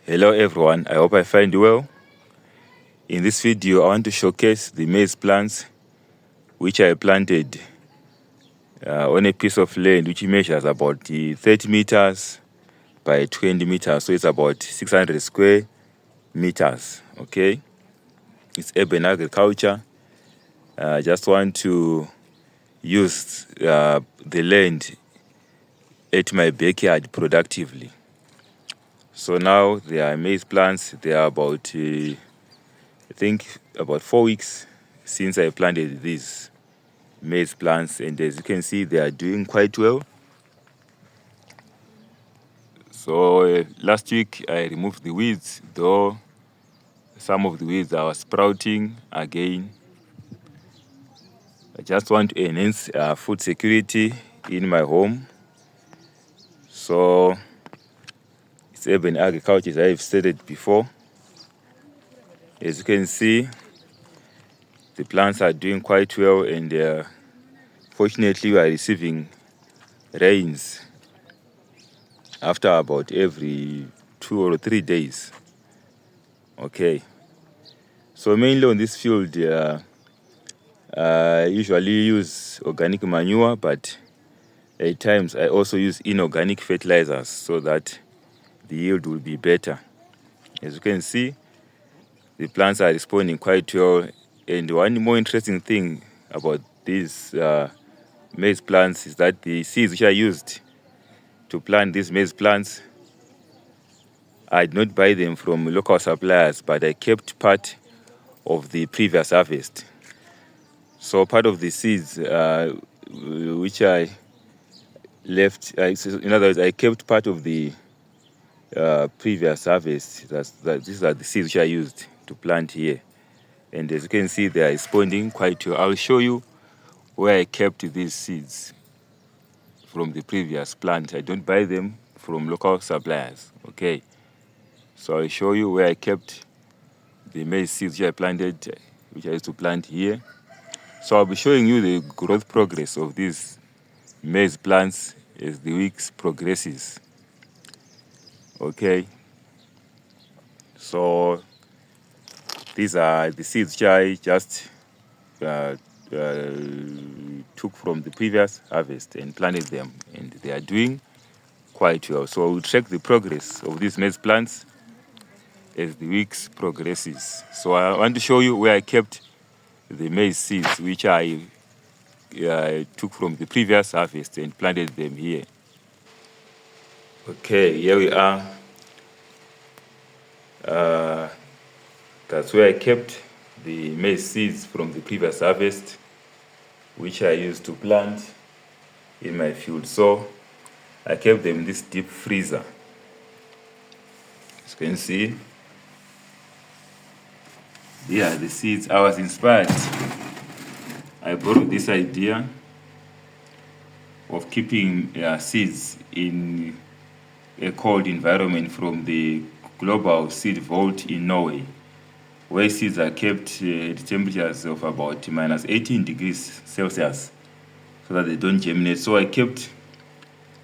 Hello everyone, I hope I find you well. In this video, I want to showcase the maize plants which I planted on a piece of land which measures about 30 meters by 20 meters, so it's about 600 square meters. Okay, it's urban agriculture. I just want to use the land at my backyard productively. So now there are maize plants. They are about I think about 4 weeks since I planted these maize plants, and as you can see, they are doing quite well. So last week I removed the weeds, though some of the weeds are sprouting again. I just want to enhance food security in my home. So it's urban agriculture, as I've stated before. As you can see, the plants are doing quite well, and fortunately we are receiving rains after about every 2 or 3 days. Okay, so mainly on this field, I usually use organic manure, but at times I also use inorganic fertilizers so that the yield will be better. As you can see, the plants are responding quite well, and one more interesting thing about these maize plants is that the seeds which I used to plant these maize plants, I did not buy them from local suppliers, but I kept part of the previous harvest. So part of the seeds which I left, in other words, I kept part of the previous harvest. These are the seeds which I used to plant here. And as you can see, they are responding quite well. I'll show you where I kept these seeds from the previous plant. I don't buy them from local suppliers. Okay, so I'll show you where I kept the maize seeds which I planted, which I used to plant here. So I'll be showing you the growth progress of these maize plants as the weeks progresses. Okay, so these are the seeds which I just took from the previous harvest and planted them, and they are doing quite well. So we'll track the progress of these maize plants as the weeks progresses. So I want to show you where I kept the maize seeds which I took from the previous harvest and planted them here. Okay, here we are. That's where I kept the maize seeds from the previous harvest, which I used to plant in my field. So I kept them in this deep freezer. As you can see, here are the seeds. I was inspired. I borrowed this idea of keeping seeds in a cold environment from the global seed vault in Norway, where seeds are kept at temperatures of about minus 18 degrees Celsius so that they don't germinate. So I kept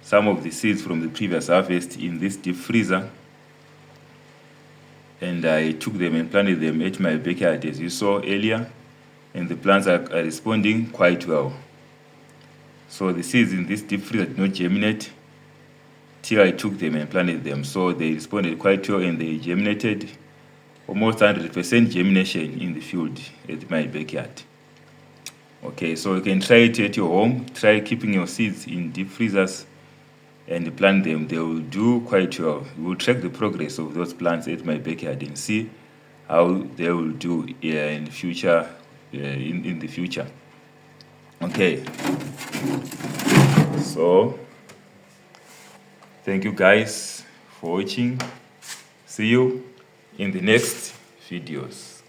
some of the seeds from the previous harvest in this deep freezer, and I took them and planted them at my backyard, as you saw earlier, and the plants are responding quite well. So the seeds in this deep freezer did not germinate till I took them and planted them. So they responded quite well, and they germinated almost 100% germination in the field at my backyard. Okay, so you can try it at your home. Try keeping your seeds in deep freezers and plant them. They will do quite well. We'll track the progress of those plants at my backyard and see how they will do in the future. In the future. Okay, so thank you guys for watching. See you in the next videos.